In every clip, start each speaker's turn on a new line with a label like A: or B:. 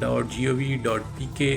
A: .gov.pk۔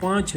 A: 5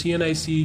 A: CNIC